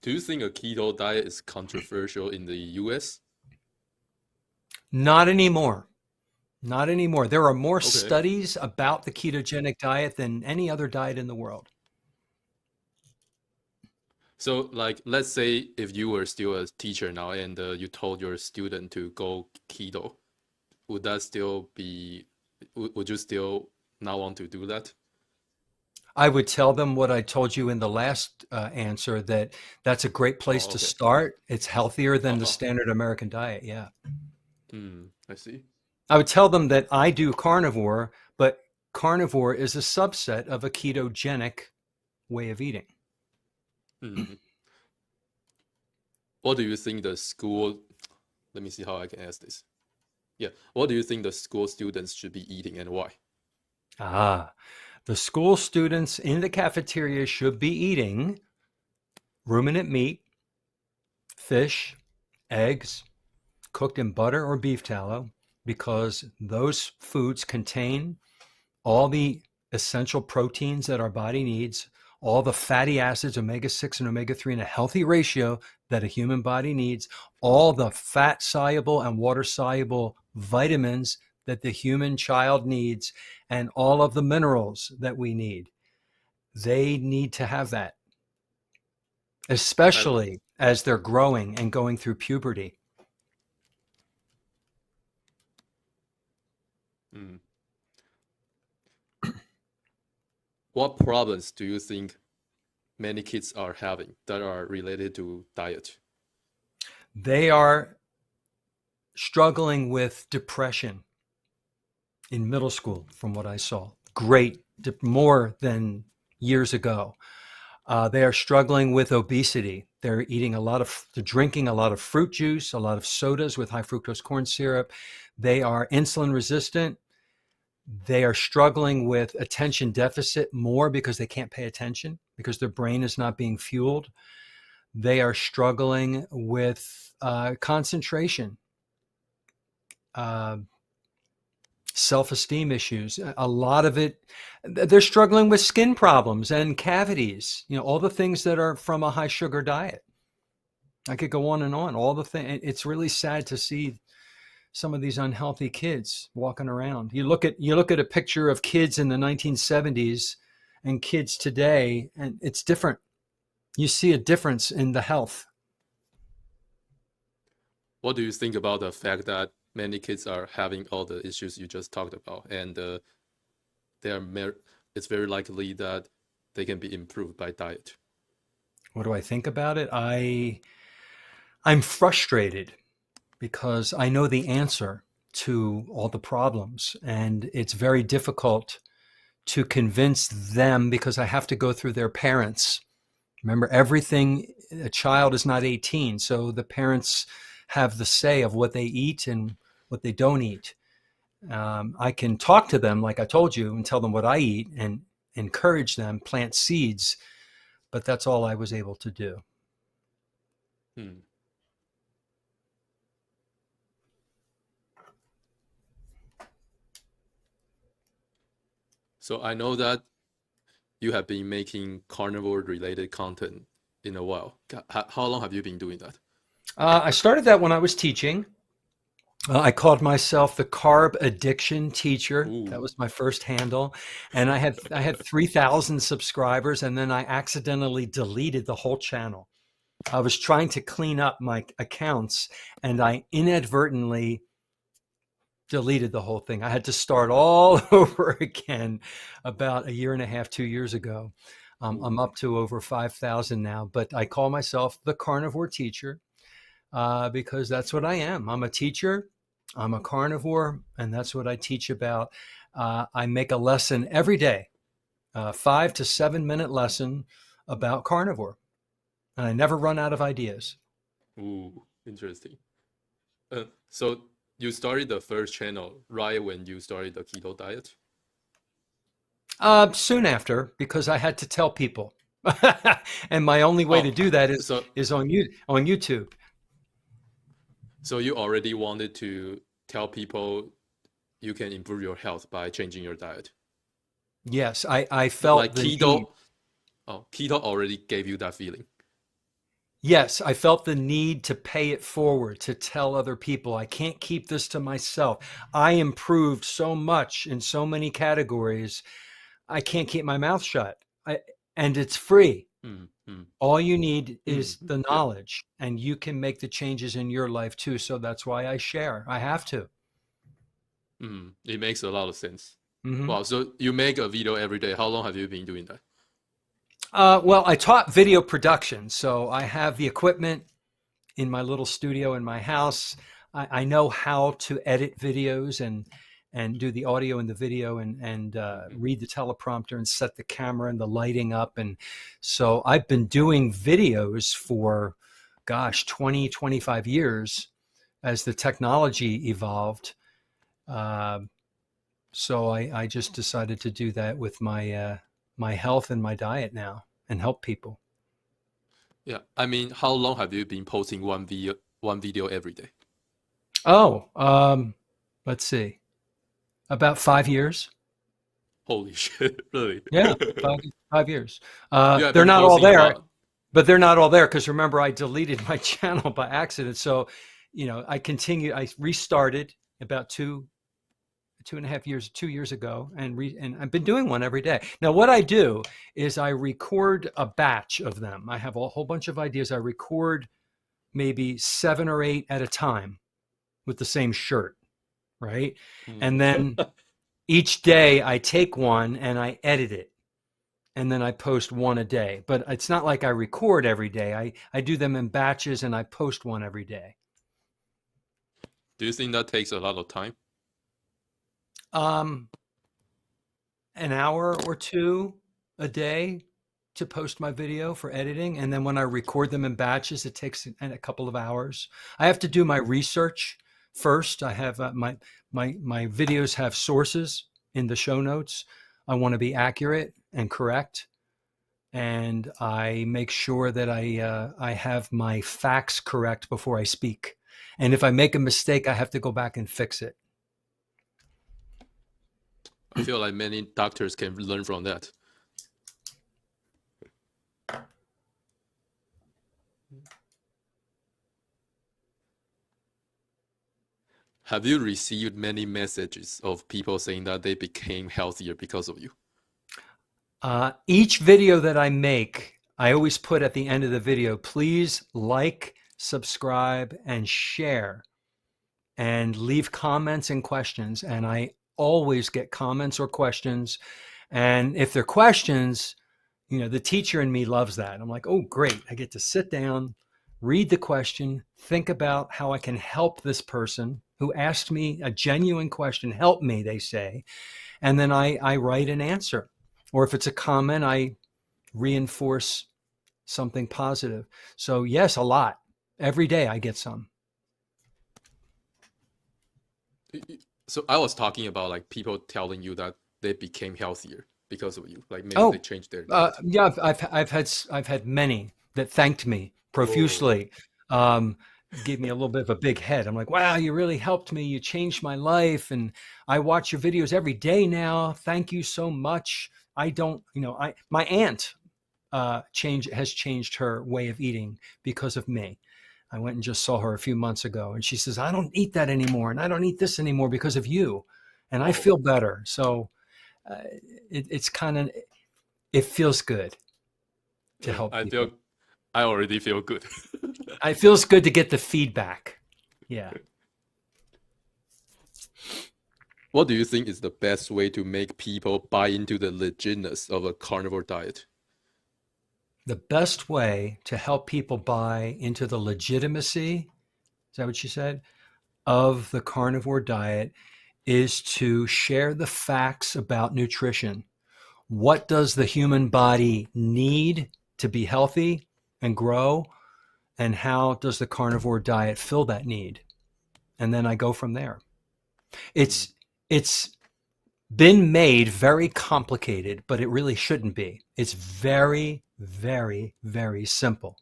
Do you think a keto diet is controversial in the US? Not anymore. Not anymore. There are more Okay. studies about the ketogenic diet than any other diet in the world. So, like, let's say if you were still a teacher now and you told your student to go keto, would that still be, would you still not want to do that? I would tell them what I told you in the last answer that that's a great place Oh, to okay. start. It's healthier than the Uh-huh. standard American diet. Yeah. Hmm, I see. I would tell them that I do carnivore, but carnivore is a subset of a ketogenic way of eating. Hmm. What do you think the school, let me see how I can ask this. Yeah, what do you think the school students should be eating and why? Ah, the school students in the cafeteria should be eating ruminant meat, fish, eggs, cooked in butter or beef tallow, because those foods contain all the essential proteins that our body needs, all the fatty acids, omega 6 and omega 3, in a healthy ratio that a human body needs, all the fat soluble and water soluble vitamins that the human child needs, and all of the minerals that we need. They need to have that, I, especially as they're growing and going through puberty. Mm. What problems do you think many kids are having that are related to diet? They are struggling with depression in middle school, from what I saw. More than years ago. They are struggling with obesity. They're drinking a lot of fruit juice, a lot of sodas with high fructose corn syrup. They are insulin resistant. They are struggling with attention deficit more because they can't pay attention because their brain is not being fueled. They are struggling with concentration, uh, self-esteem issues. A lot of it, they're struggling with skin problems and cavities, all the things that are from a high sugar diet. I could go on and on. All the things. It's really sad to see some of these unhealthy kids walking around. You look at a picture of kids in the 1970s and kids today, and it's different. You see a difference in the health. What do you think about the fact that many kids are having all the issues you just talked about, and it's very likely that they can be improved by diet? What do I think about it? I'm frustrated because I know the answer to all the problems, and it's very difficult to convince them because I have to go through their parents. Remember, a child is not 18, so the parents have the say of what they eat and what they don't eat. I can talk to them, like I told you, and tell them what I eat and encourage them, plant seeds, but that's all I was able to do. Hmm. So I know that you have been making carnivore related content in a while. How long have you been doing that? I started that when I was teaching. I called myself the carb addiction teacher. That Ooh. was my first handle, and I had 3,000 subscribers, and then I accidentally deleted the whole channel. I was trying to clean up my accounts, and I inadvertently deleted the whole thing. I had to start all over again about a year and a half, 2 years ago. Ooh. I'm up to over 5,000 now, but I call myself the carnivore teacher because that's what I am. I'm a teacher, I'm a carnivore, and that's what I teach about. I make a lesson every day, 5 to 7 minute lesson about carnivore, and I never run out of ideas. Ooh, interesting. So you started the first channel right when you started the keto diet? Soon after, because I had to tell people, and my only way to Oh, do that is so is on YouTube. so you already wanted to tell people you can improve your health by changing your diet. Yes, I felt Like the need. keto, oh, keto already gave you that feeling. Yes, I felt the need to pay it forward, to tell other people. I can't keep this to myself. I improved so much in so many categories. I can't keep my mouth shut. And it's free. Mm, mm, All you need mm. is the Yeah. knowledge, and you can make the changes in your life too. So that's why I share. I have to. It makes a lot of sense. Hmm. Wow. So you make a video every day. How long have you been doing that? Well, I taught video production, so I have the equipment in my little studio in my house. I know how to edit videos and do the audio and the video and Mhm. read the teleprompter and set the camera and the lighting up. And so I've been doing videos for, gosh, 20, 25 years as the technology evolved. Uh, so I just decided to do that with my health and my diet now and help people. Yeah. I mean, how long have you been posting one video every day? Oh, let's see, about 5 years. Holy shit, really? Yeah, 5 years. You have They're been not all posting there, about. but they're not all there because remember I deleted my channel by accident. So, I restarted about 2.5 years, 2 years ago, and I've been doing one every day. Now, what I do is I record a batch of them. I have a whole bunch of ideas. I record maybe 7 or 8 at a time with the same shirt, right? And Mm. then Each day I take one and I edit it, and then I post one a day. But it's not like I record every day. I do them in batches and I post one every day. Do you think that takes a lot of time? Um, an hour or two a day to post my video for editing. And then when I record them in batches, it takes a couple of hours. I have to do my research first. I have my videos have sources in the show notes. I want to be accurate and correct. And I make sure that I have my facts correct before I speak. And if I make a mistake, I have to go back and fix it. I feel like many doctors can learn from that. Have you received many messages of people saying that they became healthier because of you? Each video that I make, I always put at the end of the video, please like, subscribe, and share, and leave comments and questions. And I always get comments or questions. And if they're questions, the teacher in me loves that. I'm like, oh, great. I get to sit down, read the question, think about how I can help this person who asked me a genuine question. Help me, they say. And then I write an answer. Or if it's a comment, I reinforce something positive. So yes, a lot. Every day I get some. So I was talking about like people telling you that they became healthier because of you. Like maybe they Oh, changed their diet. yeah, I've had many that thanked me Whoa. profusely. Gave me a little bit of a big head. I'm like, wow, you really helped me. You changed my life, and I watch your videos every day now. Thank you so much. I don't, my aunt has changed her way of eating because of me. I went and just saw her a few months ago, and she says, I don't eat that anymore, and I don't eat this anymore because of you, and I Oh, feel better. So uh, it's kind of, it feels good to yeah. help people. I already feel good. It feels good to get the feedback. Yeah. What do you think is the best way to make people buy into the legitness of a carnivore diet? The best way to help people buy into the legitimacy, is that what you said, of the carnivore diet is to share the facts about nutrition. What does the human body need to be healthy and grow? And how does the carnivore diet fill that need? And then I go from there. Mm, It's been made very complicated, but it really shouldn't be. It's very, very, very simple.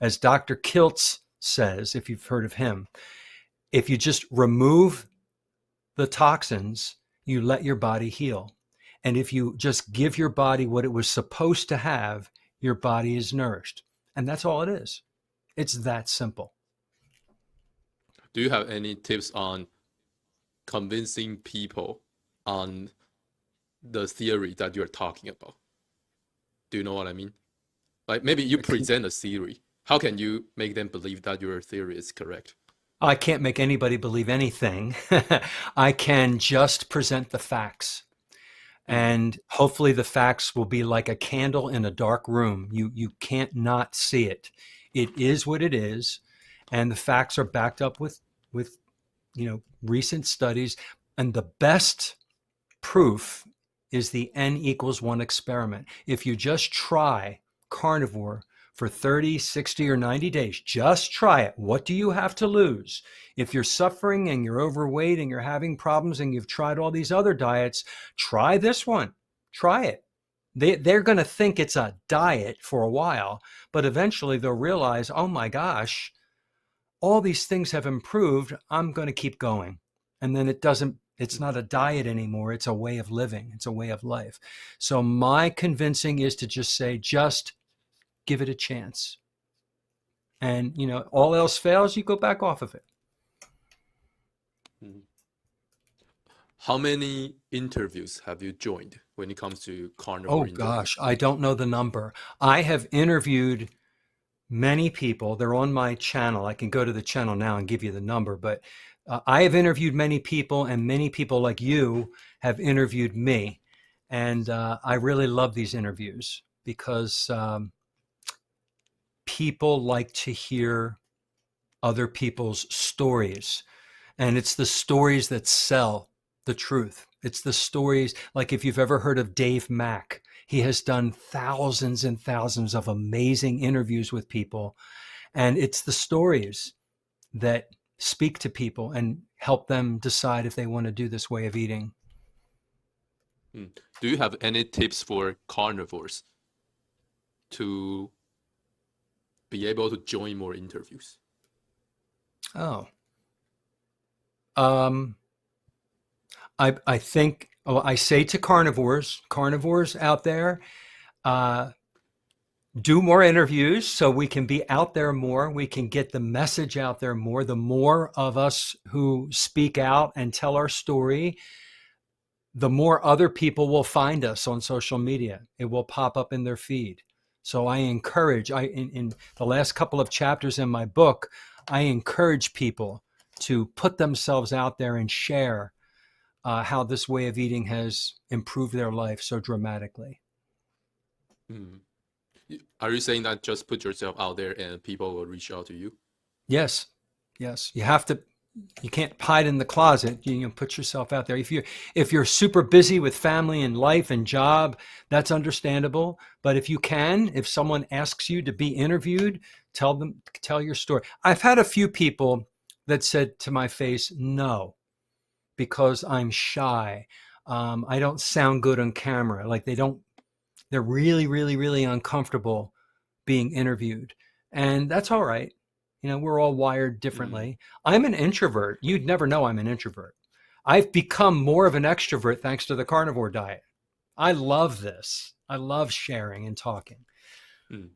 As Dr. Kiltz says, if you've heard of him, if you just remove the toxins, you let your body heal. And if you just give your body what it was supposed to have, your body is nourished. And that's all it is. It's that simple. Do you have any tips on convincing people on the theory that you're talking about? Do you know what I mean? Like maybe you present a theory. How can you make them believe that your theory is correct? I can't make anybody believe anything. I can just present the facts. Mm, And hopefully the facts will be like a candle in a dark room. You can't not see it. It is what it is, and the facts are backed up with recent studies. And the best proof is the N=1 experiment. If you just try carnivore for 30, 60, or 90 days, just try it. What do you have to lose? If you're suffering and you're overweight and you're having problems and you've tried all these other diets, try this one. Try it. They're going to think it's a diet for a while, but eventually they'll realize, oh my gosh, all these things have improved. I'm going to keep going. And then it's not a diet anymore. It's a way of living. It's a way of life. So my convincing is to just say, just give it a chance. And, all else fails, you go back off of it. mm. How many interviews have you joined when it comes to Oh carnivore gosh, interviews? I don't know the number. I have interviewed many people. They're on my channel. I can go to the channel now and give you the number, but I have interviewed many people, and many people like you have interviewed me. And I really love these interviews because people like to hear other people's stories. And it's the stories that sell the truth. It's the stories, like if you've ever heard of Dave Mack, he has done thousands and thousands of amazing interviews with people. And it's the stories that speak to people and help them decide if they want to do this way of eating. Do you have any tips for carnivores to be able to join more interviews? Oh, um, I think, oh, I say to carnivores out there, uh, do more interviews so we can be out there more. We can get the message out there more. The more of us who speak out and tell our story, the more other people will find us on social media. It will pop up in their feed. So I encourage, in the last couple of chapters in my book, I encourage people to put themselves out there and share how this way of eating has improved their life so dramatically. Mm. Are you saying that just put yourself out there and people will reach out to you? Yes, yes. You have to. You can't hide in the closet. You put yourself out there. If you're super busy with family and life and job, that's understandable. But if someone asks you to be interviewed, tell your story. I've had a few people that said to my face, no, because I'm shy. I don't sound good on camera. Like they're really, really, really uncomfortable being interviewed. And that's all right. We're all wired Mm. differently. I'm an introvert. You'd never know I'm an introvert. I've become more of an extrovert thanks to the carnivore diet. I love this. I love sharing and talking. Mm.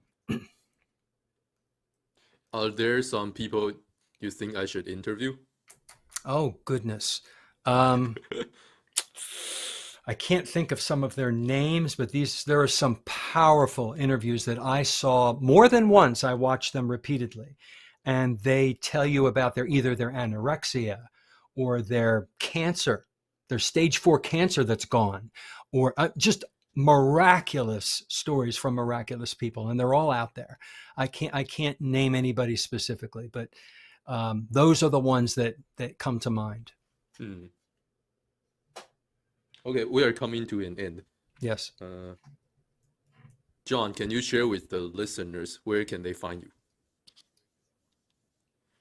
Are there some people you think I should interview? Oh, goodness. Um, I can't think of some of their names, but there are some powerful interviews that I saw more than once. I watched them repeatedly, and they tell you about either their anorexia or their cancer, their stage 4 cancer that's gone, or just miraculous stories from miraculous people, and they're all out there. I can't name anybody specifically, but those are the ones that come to mind. Mm. Okay, we are coming to an end. Yes. Uh, John, can you share with the listeners where can they find you?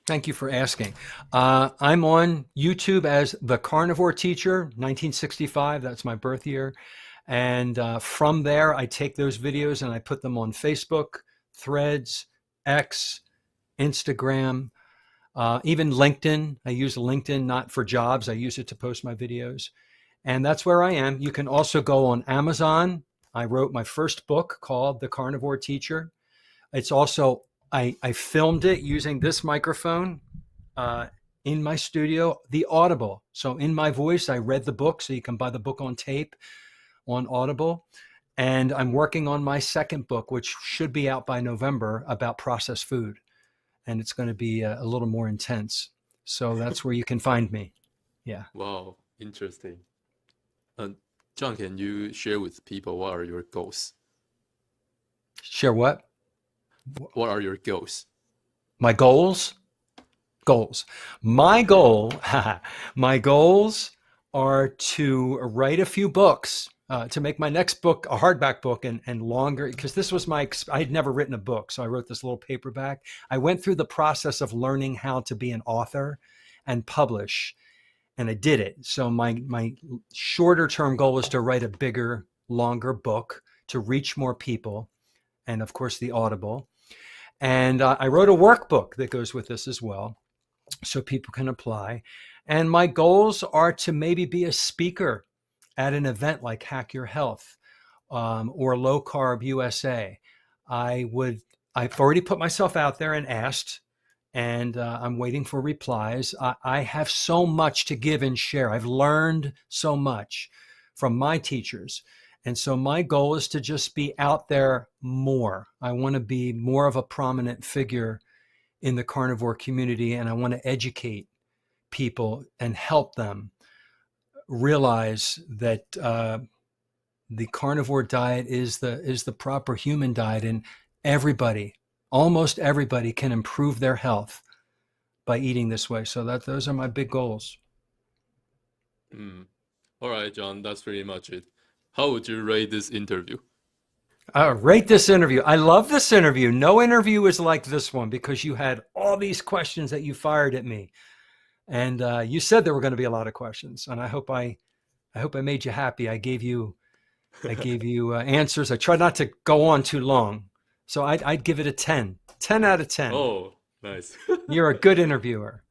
Thank you for asking. I'm on YouTube as the Carnivore Teacher, 1965. That's my birth year. And from there, I take those videos and I put them on Facebook, Threads, X, Instagram, even LinkedIn. I use LinkedIn not for jobs. I use it to post my videos. And that's where I am. You can also go on Amazon. I wrote my first book called The Carnivore Teacher. It's also, I filmed it using this microphone uh, in my studio, the Audible. So in my voice, I read the book, so you can buy the book on tape on Audible. And I'm working on my second book, which should be out by November, about processed food. And it's going to be a little more intense. So that's where you can find me. Yeah. Wow, interesting. And John, can you share with people what are your goals? Share what? What are your goals? My goals? Goals. My goal, my goals are to write a few books, to make my next book a hardback book and longer, because this was I had never written a book. So I wrote this little paperback. I went through the process of learning how to be an author and publish, and I did it. So my shorter term goal is to write a bigger, longer book to reach more people. And of course, the Audible. And I wrote a workbook that goes with this as well, so people can apply. And my goals are to maybe be a speaker at an event like Hack Your Health or Low Carb USA. I've already put myself out there and asked, and I'm waiting for replies. I have so much to give and share. I've learned so much from my teachers. And so my goal is to just be out there more. I want to be more of a prominent figure in the carnivore community, and I want to educate people and help them realize that the carnivore diet is the proper human diet, and almost everybody, can improve their health by eating this way. So those are my big goals. All right, John, that's pretty much it. How would you rate this interview? Rate this interview. I love this interview. No interview is like this one because you had all these questions that you fired at me, and you said there were going to be a lot of questions. And I hope I made you happy. I gave you answers. I tried not to go on too long, so I'd give it a 10. 10 out of 10. Oh, nice. You're a good interviewer.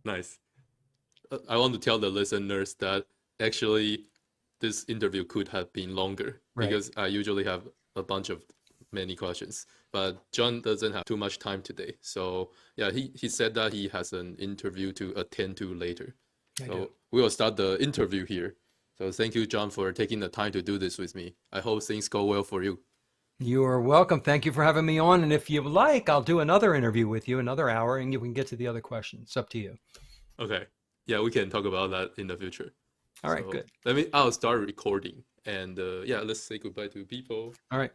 Nice. I want to tell the listeners that actually this interview could have been longer because I usually have a bunch of many questions, but John doesn't have too much time today. So yeah, he said that he has an interview to attend to later. So we will start the interview here. So thank you, John, for taking the time to do this with me. I hope things go well for you. You are welcome. Thank you for having me on. And if you like, I'll do another interview with you, another hour, and you can get to the other questions. It's up to you. Okay. Yeah, we can talk about that in the future. All right, good. I'll start recording, and yeah, let's say goodbye to people. All right.